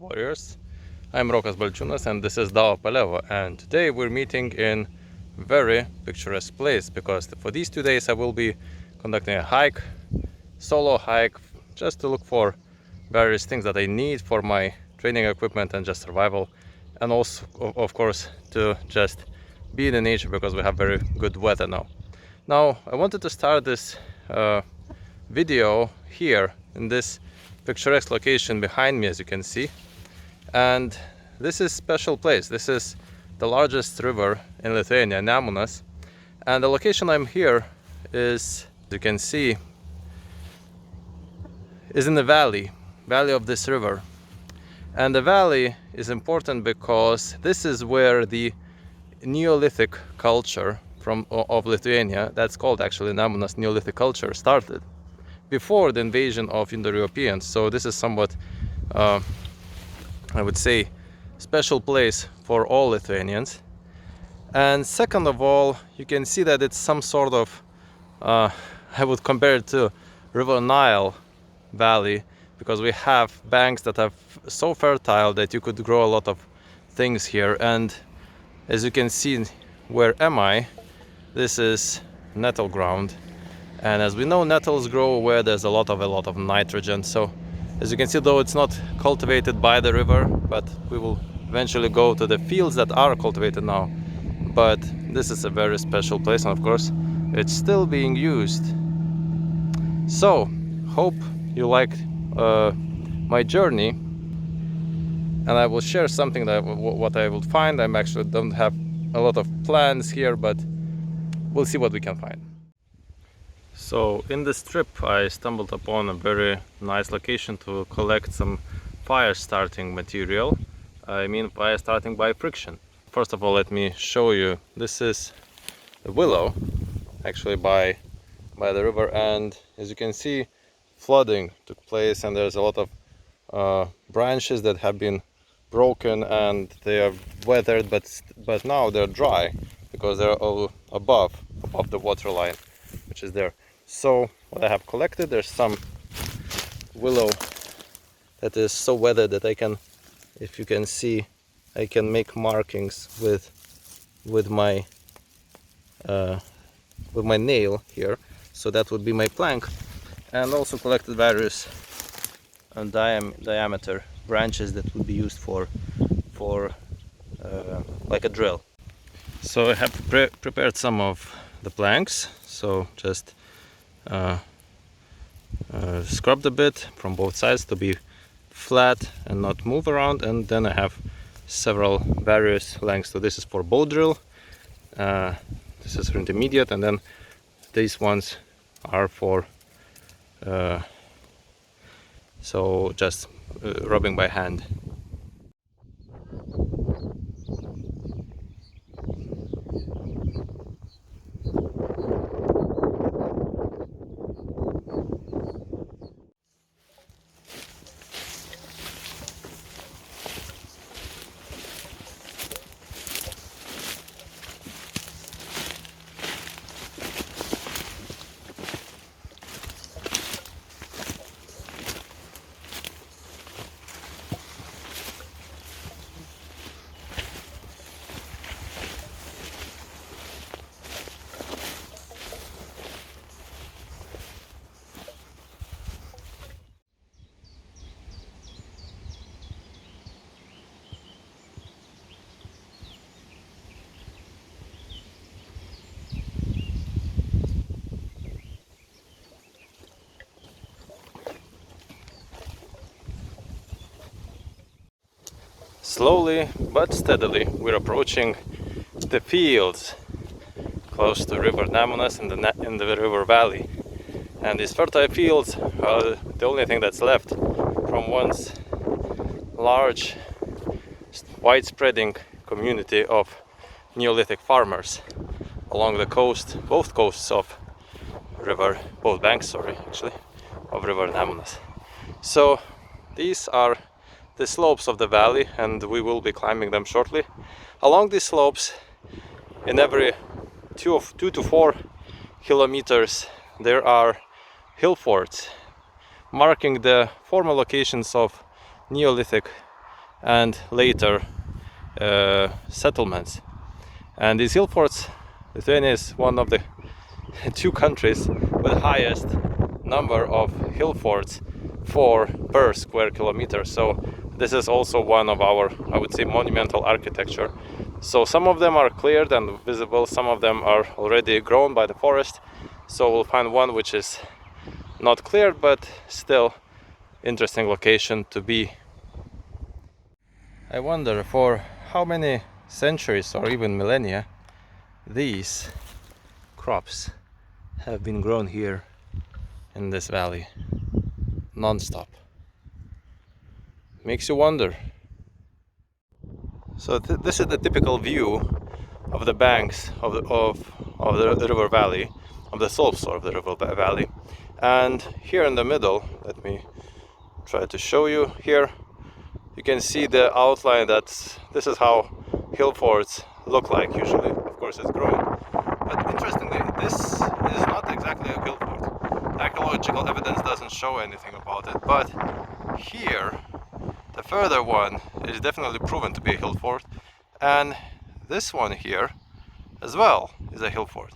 warriors. I'm Rokas Balčiūnas and this is Dao Paleo, and today we're meeting in very picturesque place because for these 2 days I will be conducting a hike, solo hike, just to look for various things that I need for my training equipment and just survival, and also of course to just be in the nature because we have very good weather now. Now I wanted to start this video here in this picturesque location behind me, as you can see, and this is special place. This is the largest river in Lithuania, Nemunas, and the location I'm here is, as you can see, is in the valley of this river. And the valley is important because this is where the Neolithic culture of Lithuania, that's called actually Nemunas Neolithic culture, started before the invasion of Indo-Europeans. So this is somewhat, I would say, special place for all Lithuanians. And second of all, you can see that it's some sort of, I would compare it to River Nile valley, because we have banks that are so fertile that you could grow a lot of things here. And as you can see, where am I? This is nettle ground, and as we know, nettles grow where there's a lot of nitrogen. So as you can see, though it's not cultivated by the river, but we will eventually go to the fields that are cultivated now. But this is a very special place, and of course it's still being used. So hope you liked my journey, and I will share something that what I will find. I'm actually don't have a lot of plans here, but we'll see what we can find. So in this trip I stumbled upon a very nice location to collect some fire starting material. I mean fire starting by friction. First of all, let me show you. This is a willow actually by the river, and as you can see, flooding took place, and there's a lot of branches that have been broken and they are weathered, but now they're dry because they're all above the water line, which is there. So what I have collected, there's some willow that is so weathered that I can, if you can see, I can make markings with my nail here. So that would be my plank. And also collected various diameter branches that would be used for like a drill. So I have prepared some of the planks. So just scrubbed a bit from both sides to be flat and not move around, and then I have several various lengths. So this is for bow drill, this is for intermediate, and then these ones are for so just rubbing by hand. Slowly but steadily we're approaching the fields close to River Nemunas in the river valley, and these fertile fields are the only thing that's left from once large widespreading community of Neolithic farmers along the coast, both coasts of both banks of River Nemunas. So these are the slopes of the valley, and we will be climbing them shortly. Along these slopes, in every 2 to 4 kilometers, there are hill forts marking the former locations of Neolithic and later settlements. And these hill forts, Lithuania is one of the two countries with the highest number of hill forts per square kilometer. So this is also one of our, I would say, monumental architecture. So some of them are cleared and visible, some of them are already grown by the forest. So we'll find one which is not cleared, but still interesting location to be. I wonder for how many centuries or even millennia these crops have been grown here in this valley non-stop. Makes you wonder. So this is the typical view of the banks of the river valley, of the slopes of the river valley. And here in the middle, let me try to show you here, you can see the outline. This is how hill forts look like usually. Of course it's growing, but interestingly this is not exactly a hill fort. The archaeological evidence doesn't show anything about it, but here the further one is definitely proven to be a hill fort, and this one here as well is a hill fort.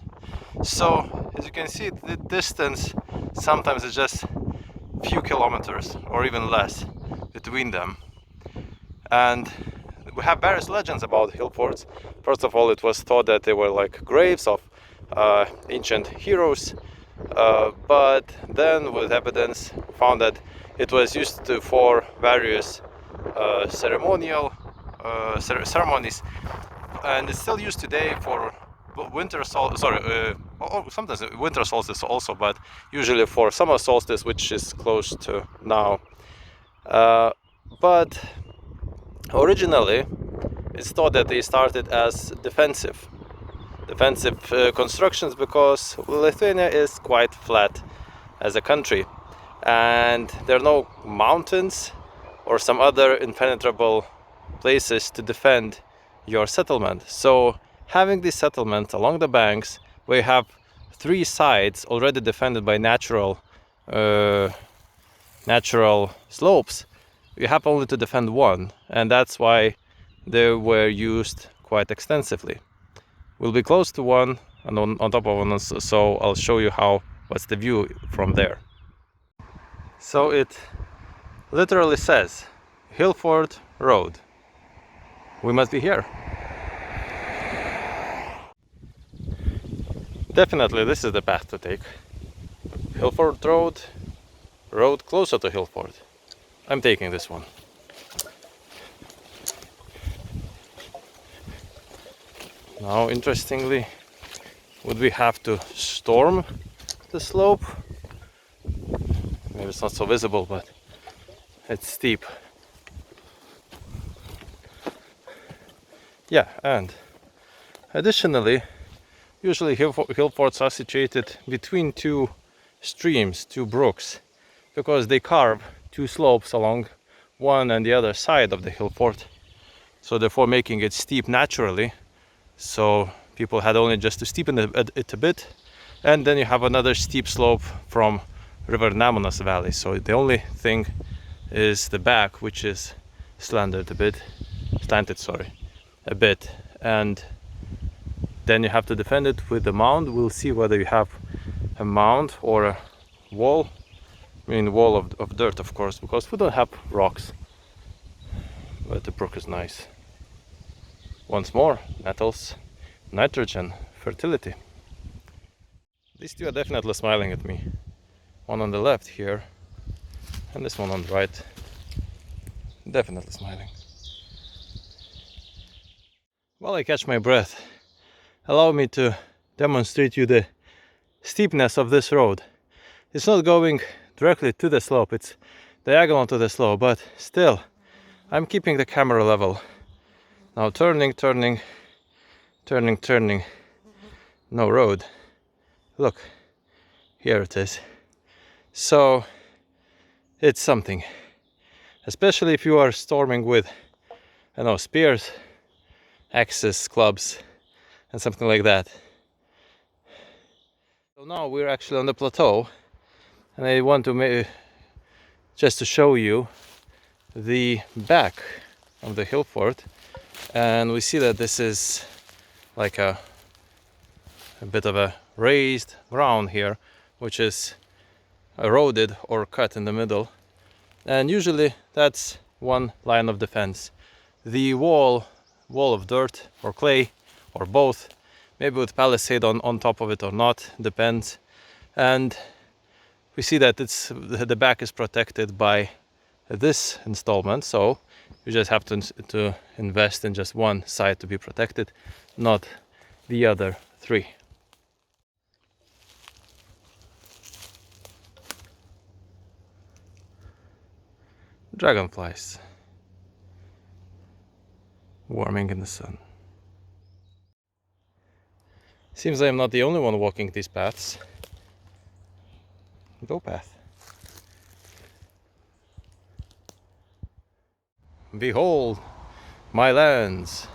So as you can see, the distance sometimes is just a few kilometers or even less between them. And we have various legends about hill forts. First of all, it was thought that they were like graves of ancient heroes, but then with evidence found that it was used for various ceremonies, and it's still used today for winter solstice. Sometimes winter solstice also, but usually for summer solstice, which is close to now. But originally, it's thought that they started as defensive constructions, because Lithuania is quite flat as a country, and there are no mountains or some other impenetrable places to defend your settlement. So having this settlement along the banks, where you have three sides already defended by natural slopes, you have only to defend one, and that's why they were used quite extensively. We'll be close to one and on top of one, so I'll show you what's the view from there. So it literally says Hillfort Road. We must be here. Definitely this is the path to take. Hillfort road closer to Hillfort. I'm taking this one. Now, interestingly, would we have to storm the slope? Maybe it's not so visible, but it's steep. Yeah, and additionally, usually hill forts are situated between two streams, two brooks, because they carve two slopes along one and the other side of the hill fort, so therefore making it steep naturally. So people had only just to steepen it a bit, and then you have another steep slope from river Nemunas valley. So the only thing is the back, which is slanted a bit, and then you have to defend it with a mound. We'll see whether you have a mound or a wall. I mean, wall of dirt, of course, because we don't have rocks. But the brook is nice. Once more, nettles, nitrogen, fertility. These two are definitely smiling at me. One on the left here, and this one on the right. Definitely smiling. While I catch my breath, allow me to demonstrate you the steepness of this road. It's not going directly to the slope, it's diagonal to the slope, but still, I'm keeping the camera level. Now turning, no road. Look, here it is. So it's something, especially if you are storming with, I don't know, spears, axes, clubs, and something like that. So now we're actually on the plateau, and I want to just to show you the back of the hillfort, and we see that this is like a bit of a raised ground here, which is eroded or cut in the middle, and usually that's one line of defense. The wall of dirt or clay or both, maybe with palisade on top of it or not, depends. And we see that the back is protected by this installment, so you just have to invest in just one side to be protected, not the other three. Dragonflies warming in the sun. Seems I am not the only one walking these paths. Go path. Behold my lands,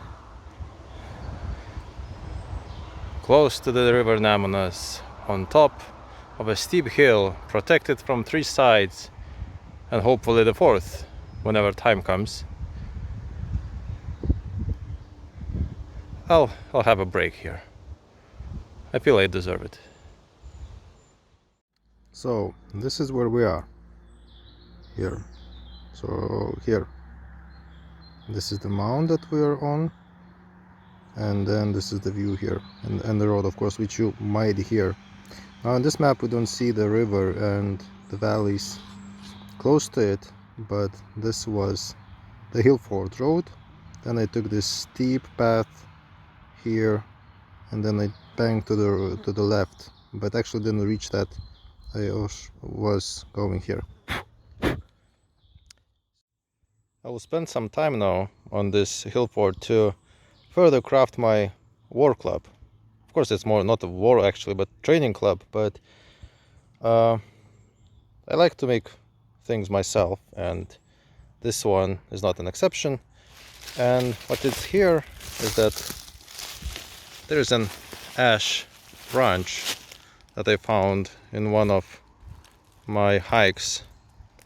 close to the river Nemunas, on top of a steep hill, protected from three sides, and hopefully the fourth whenever time comes. I'll have a break here. I feel I deserve it. So this is where we are here. So here, this is the mound that we are on, and then this is the view here, and the road, of course, which you might hear. Now on this map we don't see the river and the valleys close to it, but this was the Hillfort road. Then I took this steep path here, and then I banged to the left, but actually didn't reach that. I was going here. I will spend some time now on this hillfort to further craft my war club. Of course, it's more not a war actually, but training club. But I like to make things myself, and this one is not an exception. And what is here is that there is an ash branch that I found in one of my hikes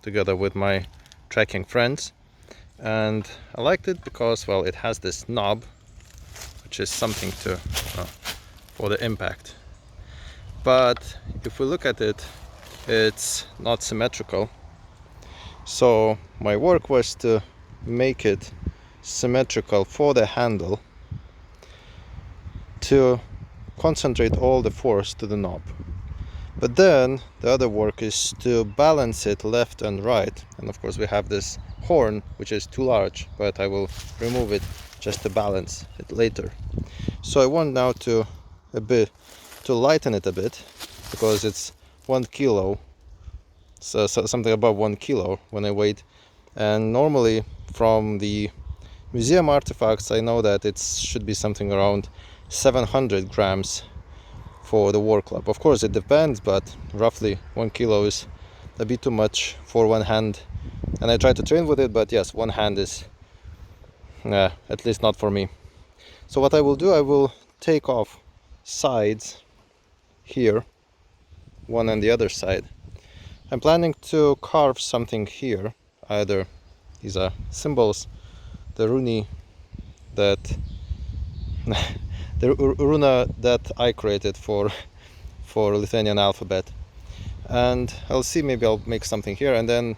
together with my trekking friends, and I liked it because, well, it has this knob, which is something to for the impact. But if we look at it, it's not symmetrical. So my work was to make it symmetrical for the handle, to concentrate all the force to the knob. But then the other work is to balance it left and right, and of course we have this horn which is too large, but I will remove it just to balance it later. So I want now to lighten it a bit, because it's 1 kilo, so something above 1 kilo when I weighed, and normally from the museum artifacts I know that it should be something around 700 grams for the war club. Of course it depends, but roughly 1 kilo is a bit too much for one hand, and I try to train with it, but yes, one hand is at least not for me. So what I will do, I will take off sides here, one and the other side. I'm planning to carve something here, either these are symbols, the runi that the runa that I created for Lithuanian alphabet, and I'll see, maybe I'll make something here, and then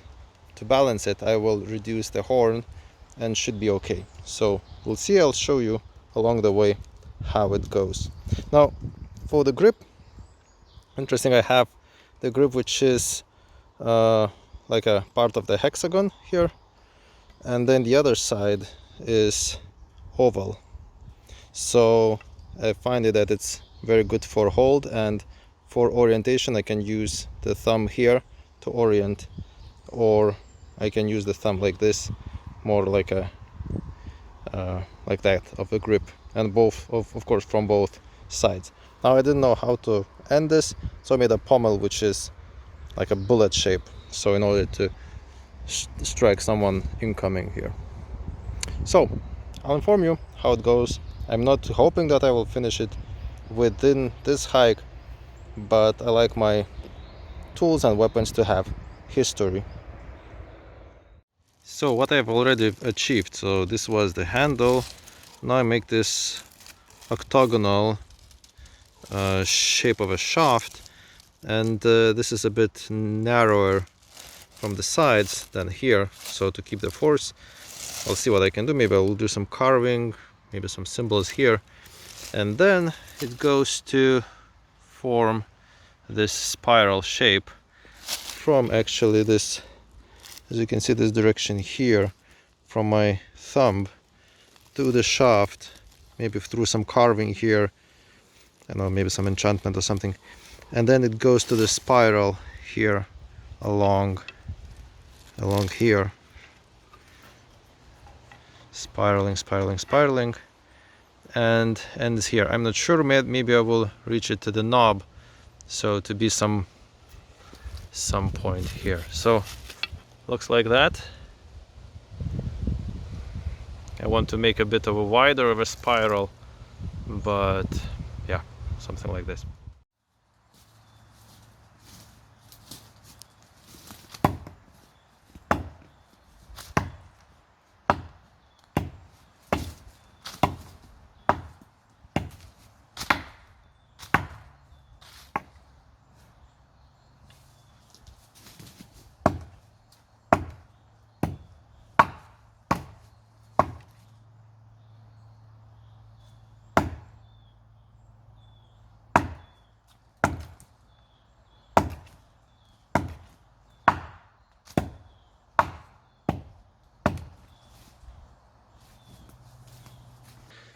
to balance it I will reduce the horn and should be okay. So we'll see, I'll show you along the way how it goes. Now for the grip, interesting, I have the grip which is like a part of the hexagon here, and then the other side is oval. So I find it that it's very good for hold, and for orientation I can use the thumb here to orient, or I can use the thumb like this, more like a like that of the grip, and both of course from both sides. Now I didn't know how to end this, so I made a pommel which is like a bullet shape, so in order to strike someone incoming here. So I'll inform you how it goes. I'm not hoping that I will finish it within this hike, but I like my tools and weapons to have history. So what I've already achieved, so this was the handle. Now I make this octagonal shape of a shaft, and this is a bit narrower from the sides than here, so to keep the force I'll see what I can do. Maybe I'll do some carving, maybe some symbols here, and then it goes to form this spiral shape from actually this, as you can see, this direction here, from my thumb to the shaft, maybe through some carving here, I don't know, maybe some enchantment or something, and then it goes to the spiral here along here, spiraling, and ends here. I'm not sure, maybe I will reach it to the knob, so to be some point here. So looks like that. I want to make a bit of a wider of a spiral, but yeah, something like this.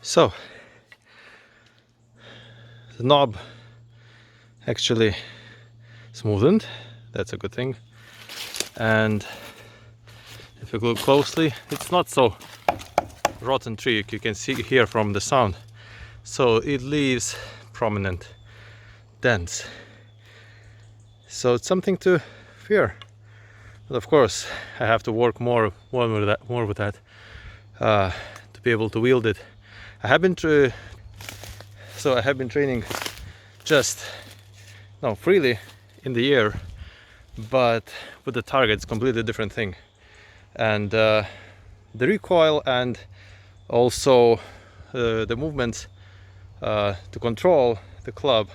So the knob actually smoothened, that's a good thing, and if you look closely, it's not so rotten tree, you can see here from the sound, so it leaves prominent dents, so it's something to fear. But of course I have to work more with that to be able to wield it. I have been training just freely in the air, but with the target it's completely different thing, and the recoil and also the movements to control the club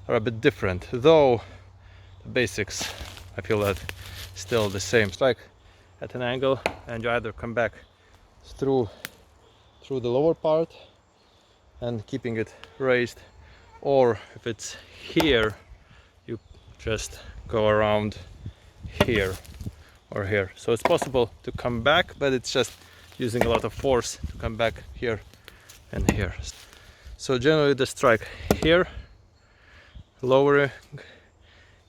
are a bit different, though the basics I feel that still the same. Strike at an angle and you either come back through the lower part and keeping it raised, or if it's here you just go around here or here. So it's possible to come back, but it's just using a lot of force to come back here and here. So generally the strike here, lowering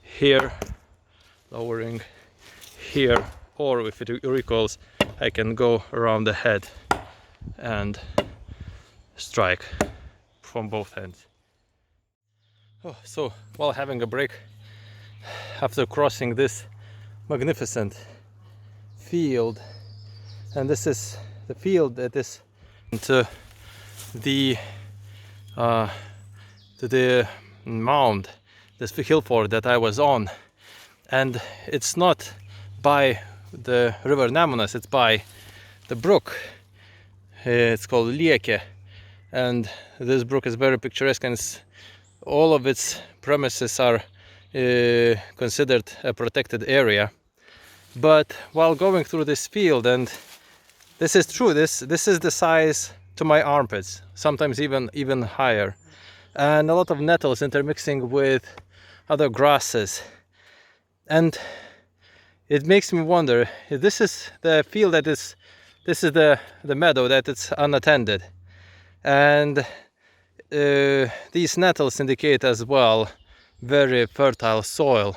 here, lowering here, or if it recoils I can go around the head and strike from both ends. So while having a break after crossing this magnificent field, and this is the field that is to the mound, this hillfort that I was on, and it's not by the river Nemunas, it's by the brook. It's called Lieke, and this brook is very picturesque, and all of its premises are considered a protected area. But while going through this field, and this is true, this is the size to my armpits, sometimes even higher, and a lot of nettles intermixing with other grasses, and it makes me wonder if this is the field this is the meadow that it's unattended, and these nettles indicate as well very fertile soil.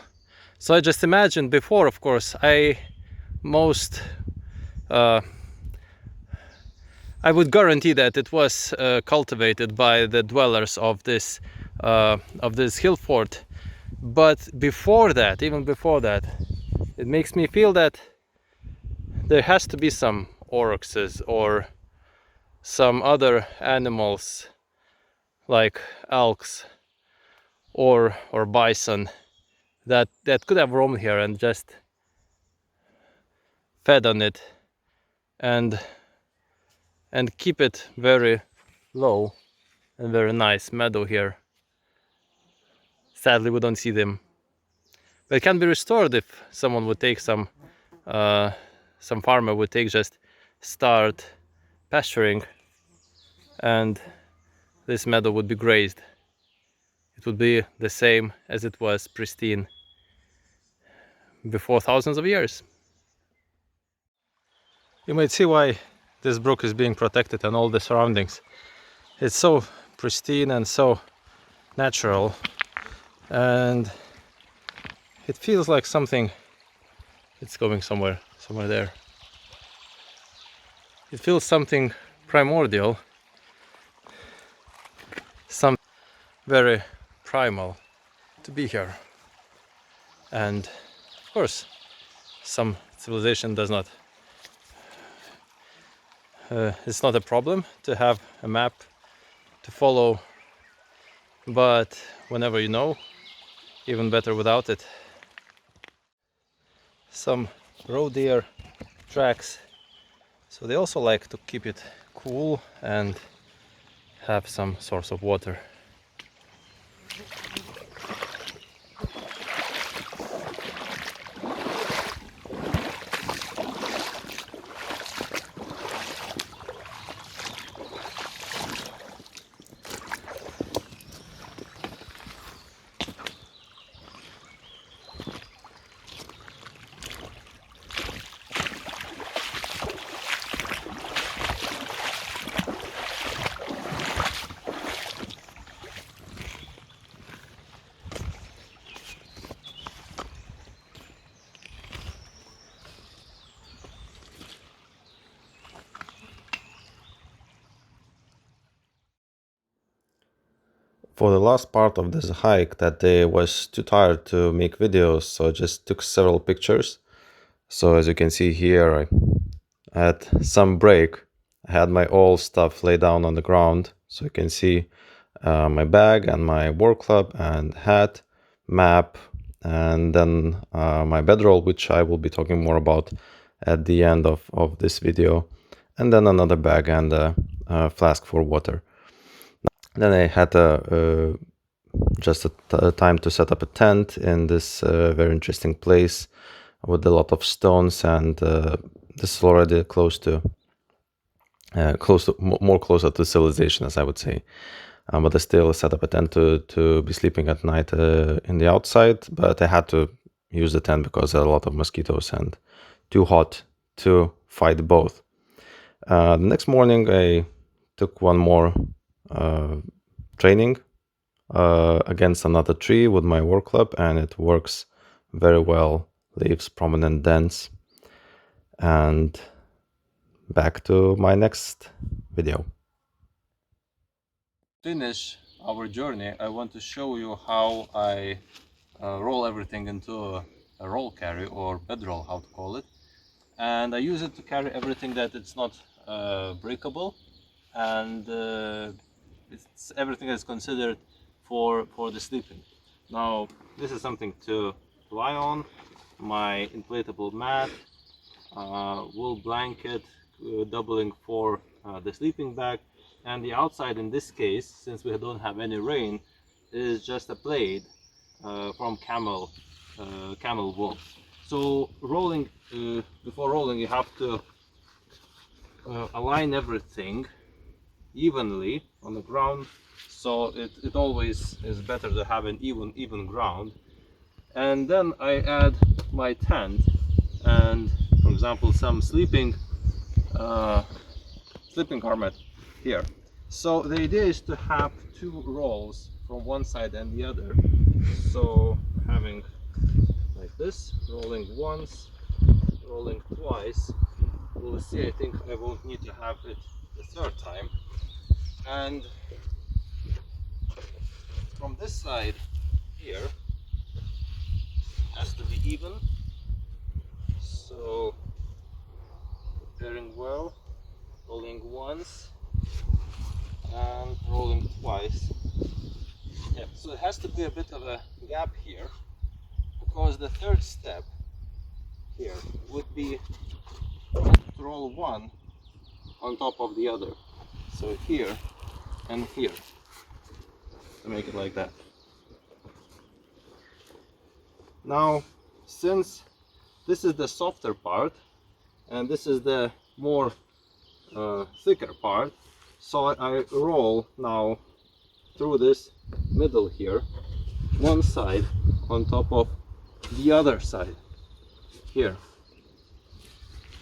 So I just imagined before, of course, I would guarantee that it was cultivated by the dwellers of this hill fort. But before that, even before that, it makes me feel that there has to be some oryxes or some other animals like elks or bison that could have roamed here and just fed on it and keep it very low and very nice meadow here. Sadly, we don't see them, but it can be restored if someone would take some farmer would take, just start pasturing, and this meadow would be grazed. It would be the same as it was pristine before thousands of years. You might see why this brook is being protected and all the surroundings. It's so pristine and so natural, and it feels like something. It's going somewhere there. It feels something primordial, some very primal to be here. And of course, some civilization does not. It's not a problem to have a map to follow, but whenever you know, even better without it. Some roe deer tracks, so they also like to keep it cool and have some source of water. For the last part of this hike, that day was too tired to make videos, so I just took several pictures. So as you can see here, I had some break. I had my old stuff laid down on the ground, so you can see my bag and my warclub and hat, map, and then my bedroll, which I will be talking more about at the end of this video, and then another bag and a flask for water. Then I had just a time to set up a tent in this very interesting place with a lot of stones, and this is already closer to civilization, as I would say. But I still set up a tent to be sleeping at night in the outside, but I had to use the tent because there are a lot of mosquitoes and too hot to fight both. The next morning I took one more training against another tree with my warclub, and it works very well. Leaves prominent dents. And back to my next video. Finish our journey, I want to show you how I roll everything into a roll carry, or bedroll, how to call it. And I use it to carry everything that it's not breakable, and it's everything is considered for the sleeping. Now this is something to lie on, my inflatable mat, wool blanket, doubling for the sleeping bag, and the outside in this case, since we don't have any rain, is just a plaid from camel wool. So rolling, before rolling, you have to align everything evenly on the ground, so it always is better to have an even ground. And then I add my tent and, for example, some sleeping garment here. So the idea is to have two rolls from one side and the other. So having like this, rolling once, rolling twice. We'll see, I think I won't need to have it the third time. And from this side here has to be even, so preparing well, rolling once and rolling twice. Yeah, so it has to be a bit of a gap here, because the third step here would be roll one on top of the other. So here and here, to make it like that. Now, since this is the softer part and this is the more thicker part, so I roll now through this middle here, one side on top of the other side here.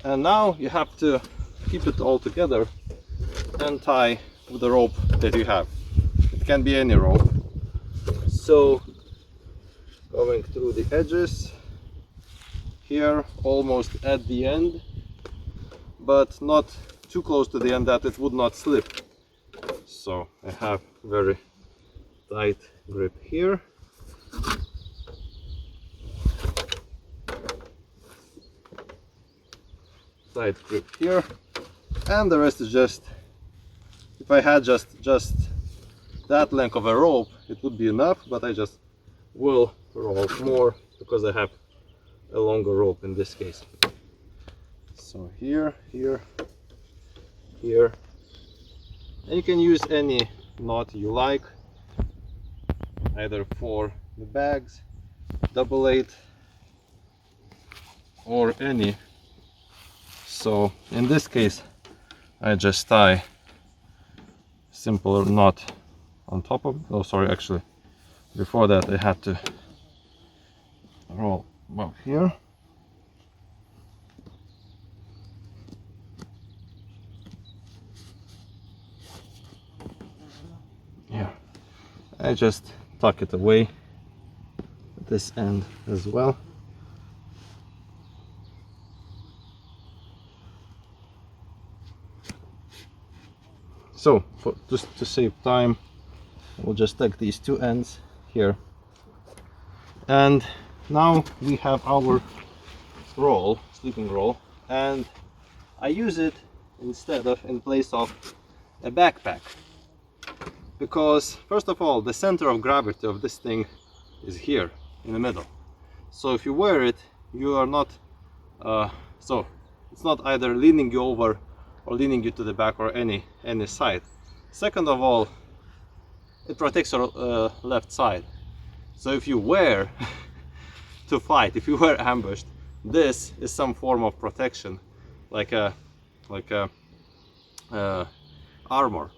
And now you have to keep it all together and tie with the rope that you have. It can be any rope. So going through the edges here, almost at the end, but not too close to the end that it would not slip. So I have very tight grip here. Tight grip here, and the rest is just, if I had just that length of a rope, it would be enough, but I just will roll more because I have a longer rope in this case. So here, here, here, and you can use any knot you like, either for the bags, double eight, or any. So in this case I just tie simple knot on top of, oh sorry, actually before that I had to roll above here. Yeah, I just tuck it away at this end as well. So just to save time, we'll just take these two ends here, and now we have our roll, sleeping roll, and I use it in place of a backpack, because first of all the center of gravity of this thing is here in the middle. So if you wear it, you are not so it's not either leaning you over or leaning you to the back or any side. Second of all, it protects your left side. So if you wear to fight, if you were ambushed, this is some form of protection, like a armor.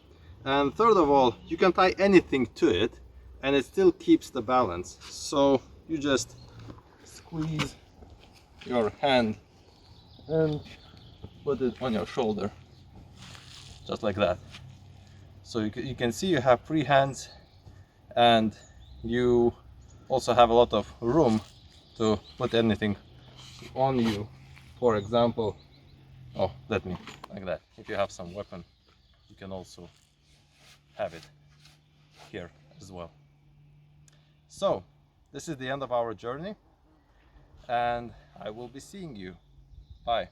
And third of all, you can tie anything to it and it still keeps the balance. So you just squeeze your hand and put it on your shoulder, just like that. So you can see you have free hands, and you also have a lot of room to put anything on you. For example, oh, let me, like that. If you have some weapon, you can also have it here as well. So this is the end of our journey, and I will be seeing you. Bye.